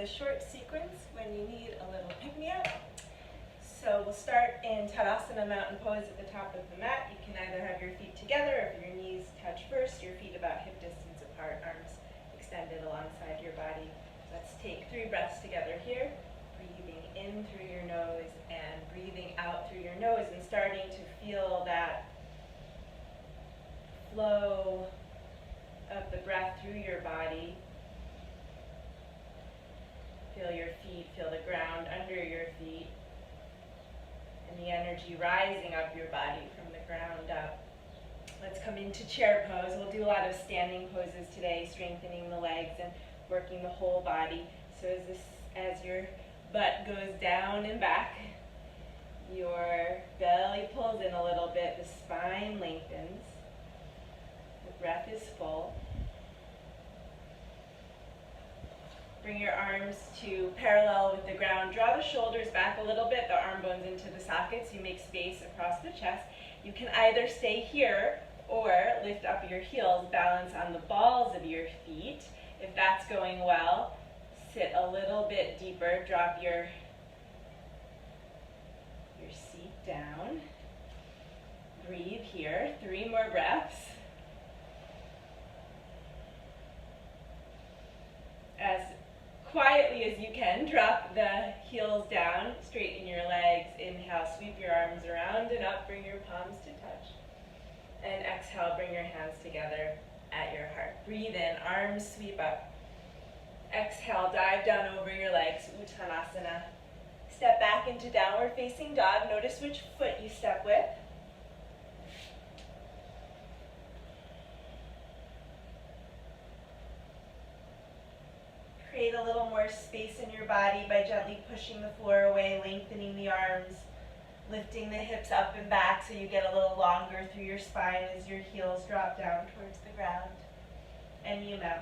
a short sequence when you need a little pick-me-up. So we'll start in Tadasana mountain pose at the top of the mat. You can either have your feet together or if your knees touch first, your feet about hip distance apart, arms extended alongside your body. Let's take 3 breaths together here. Breathing in through your nose and breathing out through your nose and starting to feel that flow of the breath through your body. Feel your feet, feel the ground under your feet, and the energy rising up your body from the ground up. Let's come into chair pose. We'll do a lot of standing poses today, strengthening the legs and working the whole body. So as your butt goes down and back, your belly pulls in a little bit, the spine lengthens, the breath is full. Bring your arms to parallel with the ground. Draw the shoulders back a little bit, the arm bones into the sockets. You make space across the chest. You can either stay here or lift up your heels, balance on the balls of your feet. If that's going well, sit a little bit deeper. Drop your seat down. Breathe here. 3 more breaths. As quietly as you can, drop the heels down, straighten your legs. Inhale, sweep your arms around and up, bring your palms to touch. And exhale, bring your hands together at your heart. Breathe in, arms sweep up. Exhale, dive down over your legs, Uttanasana. Step back into downward facing dog. Notice which foot you step with. Create a little more space in your body by gently pushing the floor away, lengthening the arms, lifting the hips up and back so you get a little longer through your spine as your heels drop down towards the ground. Any amount.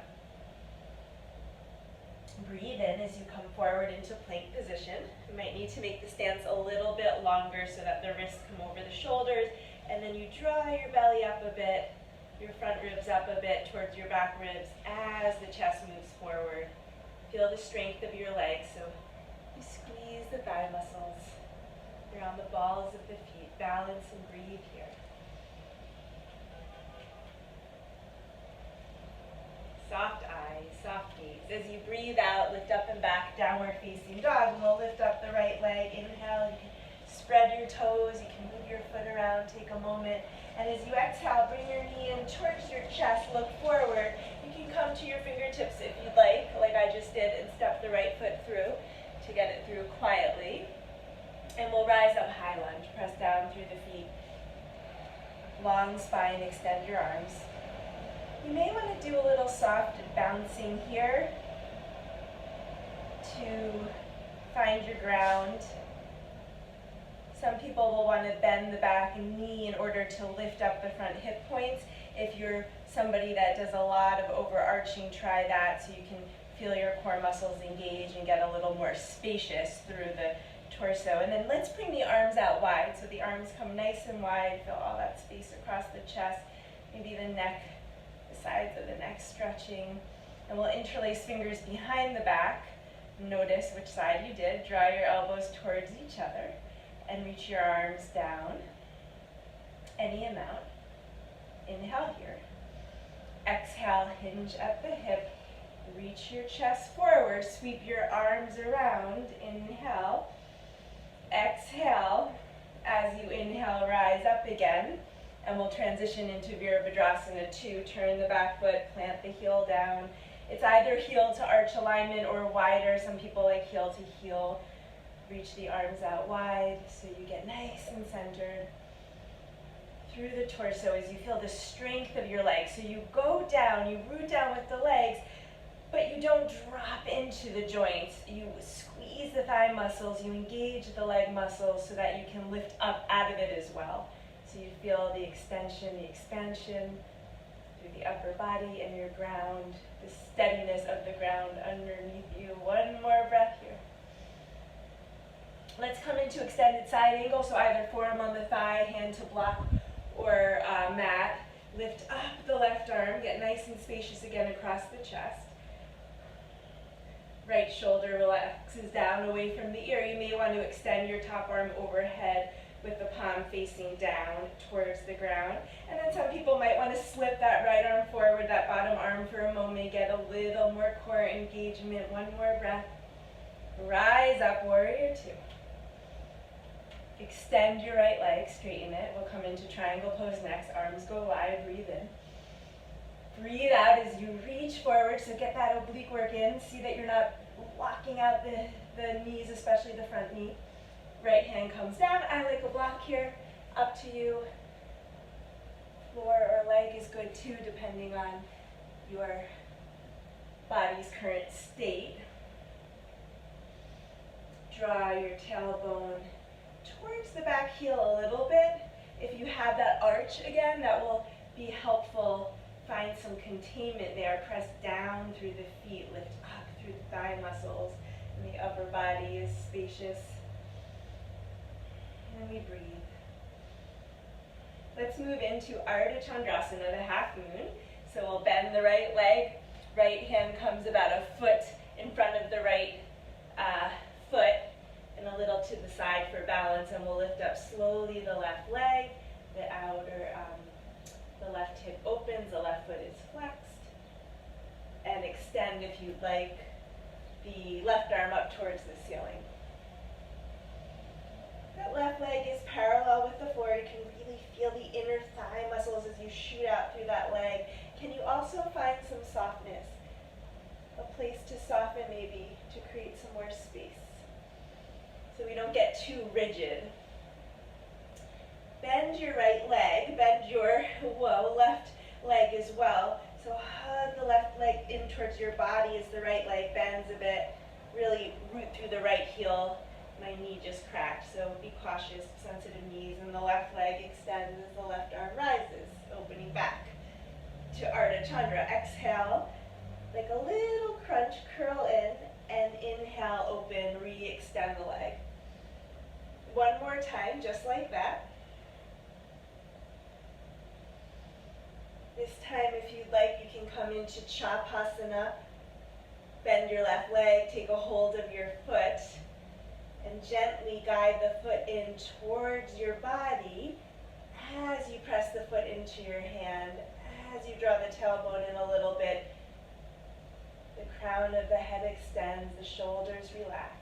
Breathe in as you come forward into plank position. You might need to make the stance a little bit longer so that the wrists come over the shoulders, and then you draw your belly up a bit, your front ribs up a bit towards your back ribs as the chest moves forward. Feel the strength of your legs, so you squeeze the thigh muscles around the balls of the feet. Balance and breathe here. Soft eyes, soft gaze. As you breathe out, lift up and back, downward facing dog, and we'll lift up the right leg. Inhale, you can spread your toes, you can move your foot around, take a moment. And as you exhale, bring your knee in towards your chest, look forward. You can come to your fingertips if you'd like I just did, and step the right foot through to get it through quietly. And we'll rise up high lunge, press down through the feet. Long spine, extend your arms. You may want to do a little soft bouncing here to find your ground. Some people will want to bend the back and knee in order to lift up the front hip points. If you're somebody that does a lot of overarching, try that so you can feel your core muscles engage and get a little more spacious through the torso. And then let's bring the arms out wide. So the arms come nice and wide. Feel all that space across the chest. Maybe the neck, the sides of the neck stretching. And we'll interlace fingers behind the back. Notice which side you did. Draw your elbows towards each other and reach your arms down. Any amount. Inhale here. Exhale, hinge at the hip. Reach your chest forward. Sweep your arms around. Inhale. Exhale. As you inhale, rise up again. And we'll transition into Virabhadrasana 2. Turn the back foot, plant the heel down. It's either heel to arch alignment or wider. Some people like heel to heel. Reach the arms out wide so you get nice and centered through the torso as you feel the strength of your legs. So you go down, you root down with the legs, but you don't drop into the joints. You squeeze the thigh muscles, you engage the leg muscles so that you can lift up out of it as well. So you feel the extension, the expansion through the upper body and your ground, the steadiness of the ground underneath you. One more breath here. Let's come into extended side angle, so either forearm on the thigh, hand to block, or mat. Lift up the left arm, get nice and spacious again across the chest. right shoulder relaxes down away from the ear. You may want to extend your top arm overhead with the palm facing down towards the ground. And then some people might want to slip that right arm forward, that bottom arm for a moment, get a little more core engagement. One more breath. Rise up, warrior two. Extend your right leg, straighten it. We'll come into triangle pose next. Arms go wide, breathe in. Breathe out as you reach forward, so get that oblique work in. See that you're not locking out the knees, especially the front knee. Right hand comes down. I like a block here. Up to you. Floor or leg is good too, depending on your body's current state. Draw your tailbone towards the back heel a little bit. If you have that arch again, that will be helpful. Find some containment there. Press down through the feet, lift up through the thigh muscles, and the upper body is spacious. And we breathe. Let's move into Ardha Chandrasana, the half moon. So we'll bend the right leg. Right hand comes about a foot in front of the right foot and a little to the side for balance. And we'll lift up slowly the left leg. The left hip opens, the left foot is flexed. And extend, if you'd like, the left arm up towards the ceiling. That left leg is parallel with the floor. You can really feel the inner thigh muscles as you shoot out through that leg. Can you also find some softness? A place to soften maybe, to create some more space. So we don't get too rigid. Bend your right leg, bend your left leg as well. So hug the left leg in towards your body as the right leg bends a bit. Really root through the right heel. My knee just cracked, so be cautious, sensitive knees. And the left leg extends as the left arm rises, opening back to Ardha Chandra. Exhale, like a little crunch, curl in, and inhale, open, re-extend the leg. One more time, just like that. This time, if you'd like, you can come into Chapasana. Bend your left leg, take a hold of your foot, and gently guide the foot in towards your body as you press the foot into your hand, as you draw the tailbone in a little bit. The crown of the head extends, the shoulders relax.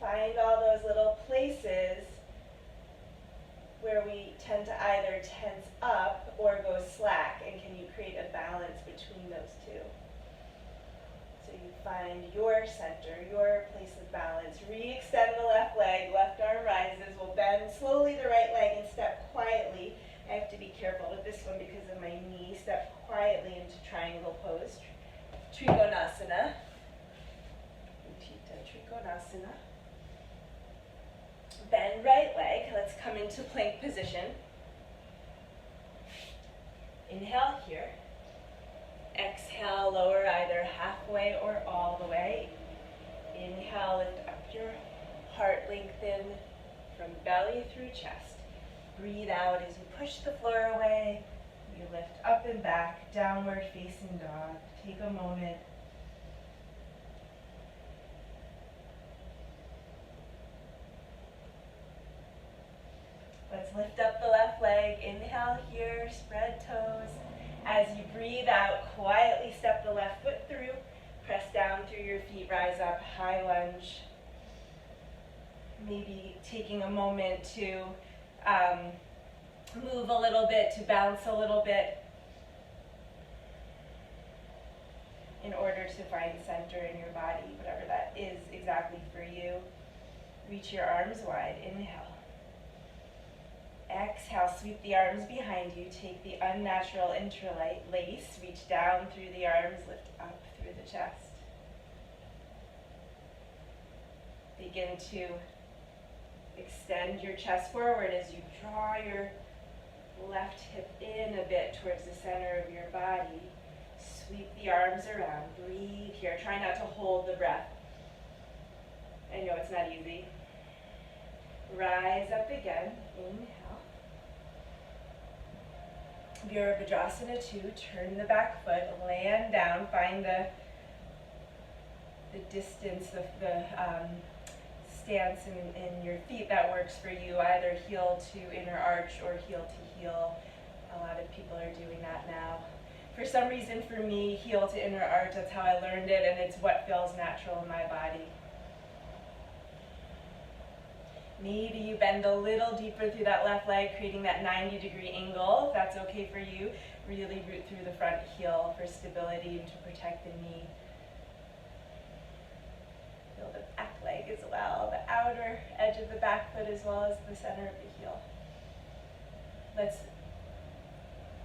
Find all those little places where we tend to either tense up or go slack, and can you create a balance between those two? So you find your center, your place of balance. Re-extend the left leg, left arm rises. We'll bend slowly the right leg and step quietly. I have to be careful with this one because of my knee. Step quietly into triangle pose. Trikonasana. Utthita Trikonasana. Bend right leg. Let's come into plank position. Inhale here. Exhale, lower either halfway or all the way. Inhale, lift up your heart, lengthen from belly through chest. Breathe out as you push the floor away. You lift up and back, downward facing dog. Take a moment. Let's lift up the left leg. Inhale here, spread toes. As you breathe out, quietly step the left foot through. Press down through your feet, rise up, high lunge. Maybe taking a moment to move a little bit, to bounce a little bit in order to find center in your body, whatever that is exactly for you. Reach your arms wide. Inhale. Exhale, sweep the arms behind you. Take the unnatural interlace. Reach down through the arms, lift up through the chest. Begin to extend your chest forward as you draw your left hip in a bit towards the center of your body. Sweep the arms around. Breathe here. Try not to hold the breath. I know it's not easy. Rise up again. Inhale. Virabhadrasana 2, turn the back foot, land down, find the the distance, the stance in your feet that works for you, either heel to inner arch or heel to heel. A lot of people are doing that now. For some reason, for me, heel to inner arch, that's how I learned it, and it's what feels natural in my body. Maybe you bend a little deeper through that left leg, creating that 90-degree angle, if that's okay for you. Really root through the front heel for stability and to protect the knee. Feel the back leg as well, the outer edge of the back foot as well as the center of the heel. Let's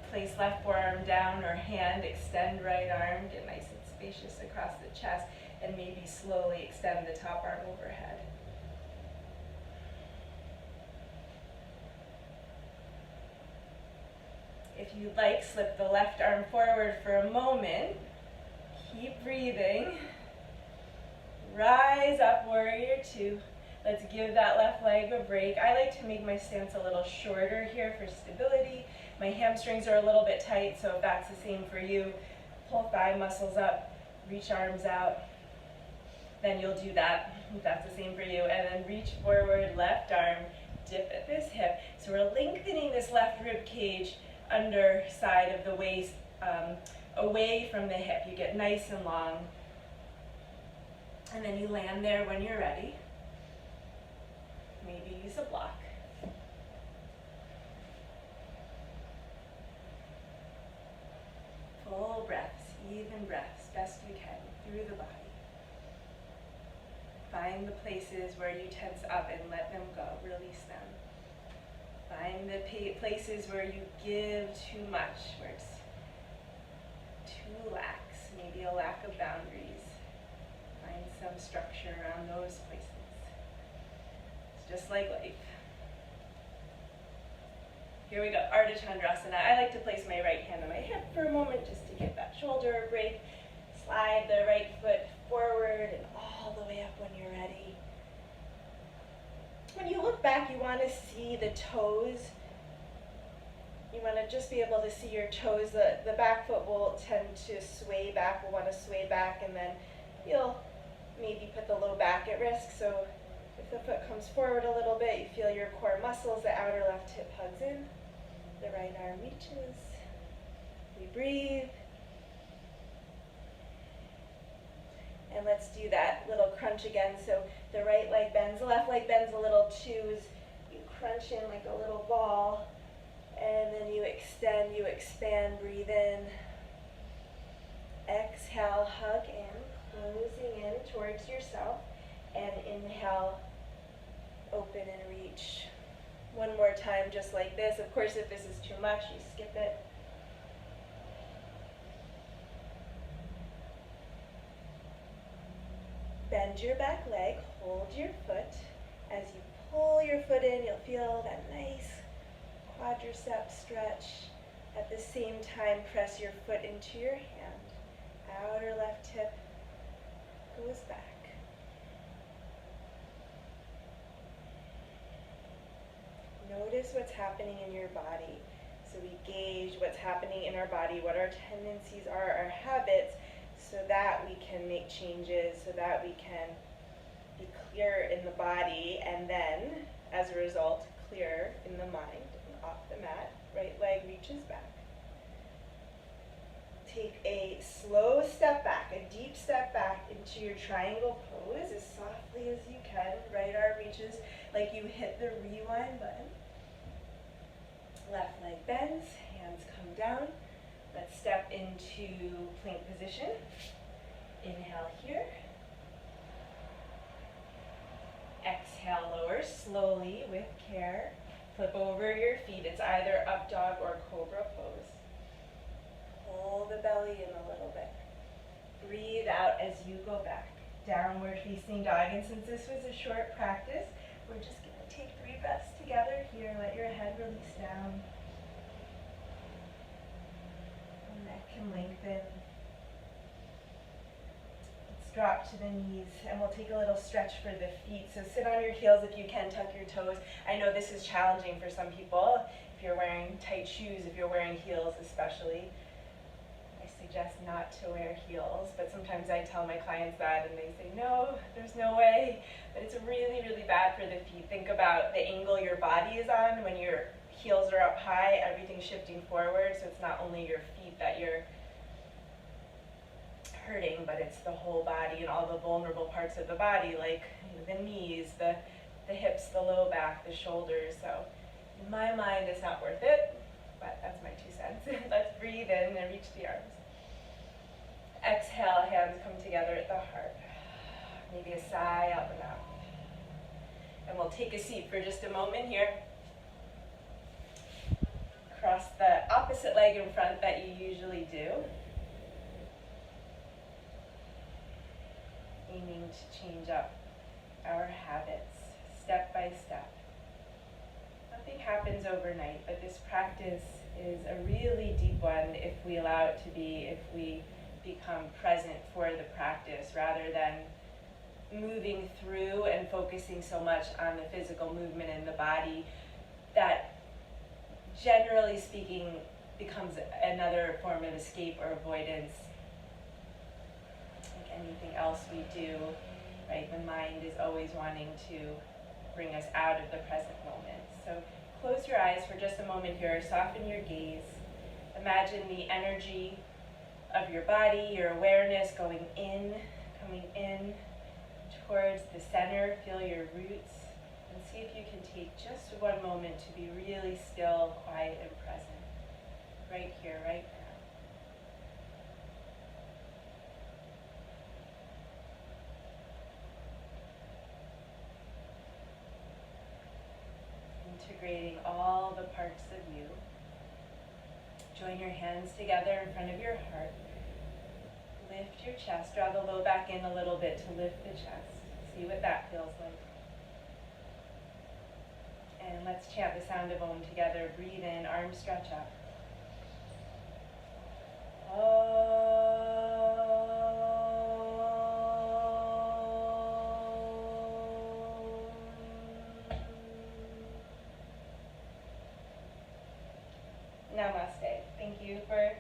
place left forearm down or hand, extend right arm, get nice and spacious across the chest, and maybe slowly extend the top arm overhead. If you'd like, slip the left arm forward for a moment. Keep breathing. Rise up, warrior two. Let's give that left leg a break. I like to make my stance a little shorter here for stability. My hamstrings are a little bit tight, so if that's the same for you, pull thigh muscles up, reach arms out. Then you'll do that, if that's the same for you. And then reach forward, left arm, dip at this hip. So we're lengthening this left rib cage underside of the waist, away from the hip. You get nice and long. And then you land there when you're ready. Maybe use a block. Full breaths, even breaths, best you can, through the body. Find the places where you tense up and let them go, release them. Find the places where you give too much, where it's too lax, maybe a lack of boundaries. Find some structure around those places. It's just like life. Here we go, Ardha Chandrasana. I like to place my right hand on my hip for a moment just to give that shoulder a break. Slide the right foot forward and all the way up when you're ready. When you look back, you want to see the toes. You want to just be able to see your toes. The back foot will tend to sway back. We'll want to sway back, and then you'll maybe put the low back at risk. So if the foot comes forward a little bit, you feel your core muscles, the outer left hip hugs in. The right arm reaches. We breathe. And let's do that little crunch again. So the right leg bends, the left leg bends a little too. You crunch in like a little ball. And then you extend, you expand, breathe in. Exhale, hug in, closing in towards yourself. And inhale, open and reach. One more time just like this. Of course, if this is too much, you skip it. Bend your back leg, hold your foot. As you pull your foot in, you'll feel that nice quadricep stretch. At the same time, press your foot into your hand. Outer left hip goes back. Notice what's happening in your body. So we gauge what's happening in our body, what our tendencies are, our habits, so that we can make changes, so that we can be clear in the body, and then, as a result, clear in the mind. And off the mat, right leg reaches back. Take a slow step back, a deep step back into your triangle pose as softly as you can. Right arm reaches like you hit the rewind button. Left leg bends, hands come down. Let's step into plank position. Inhale here. Exhale, lower slowly with care. Flip over your feet. It's either up dog or cobra pose. Pull the belly in a little bit. Breathe out as you go back. Downward facing dog. And since this was a short practice, we're just going to take 3 breaths together here. Let your head release down. The neck can lengthen. Let's drop to the knees, and we'll take a little stretch for the feet. So sit on your heels if you can, tuck your toes. I know this is challenging for some people. If you're wearing tight shoes, if you're wearing heels especially, I suggest not to wear heels, but sometimes I tell my clients that and they say, no, there's no way. But it's really, really bad for the feet. Think about the angle your body is on when your heels are up high, everything's shifting forward, so it's not only your feet that you're hurting, but it's the whole body and all the vulnerable parts of the body, like the knees, the hips, the low back, the shoulders. So in my mind, it's not worth it, but that's my 2 cents. Let's breathe in and reach the arms. Exhale, hands come together at the heart. Maybe a sigh out the mouth. And we'll take a seat for just a moment here. Cross the opposite leg in front that you usually do. Aiming to change up our habits step by step. Nothing happens overnight, but this practice is a really deep one if we allow it to be, if we become present for the practice rather than moving through and focusing so much on the physical movement in the body that, generally speaking, becomes another form of escape or avoidance. Like anything else we do, right? The mind is always wanting to bring us out of the present moment. So close your eyes for just a moment here, soften your gaze. Imagine the energy of your body, your awareness going in, coming in towards the center. Feel your roots and see if you can take just one moment to be really still, quiet, and present. Right here, right now. Integrating all the parts of you. Join your hands together in front of your heart. Lift your chest. Draw the low back in a little bit to lift the chest. See what that feels like. And let's chant the sound of Om together. Breathe in, arms stretch up. Namaste. Thank you for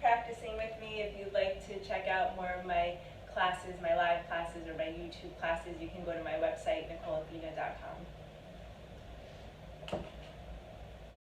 practicing with me. If you'd like to check out more of my classes, my live classes, or my YouTube classes, you can go to my website, NicoleAthena.com.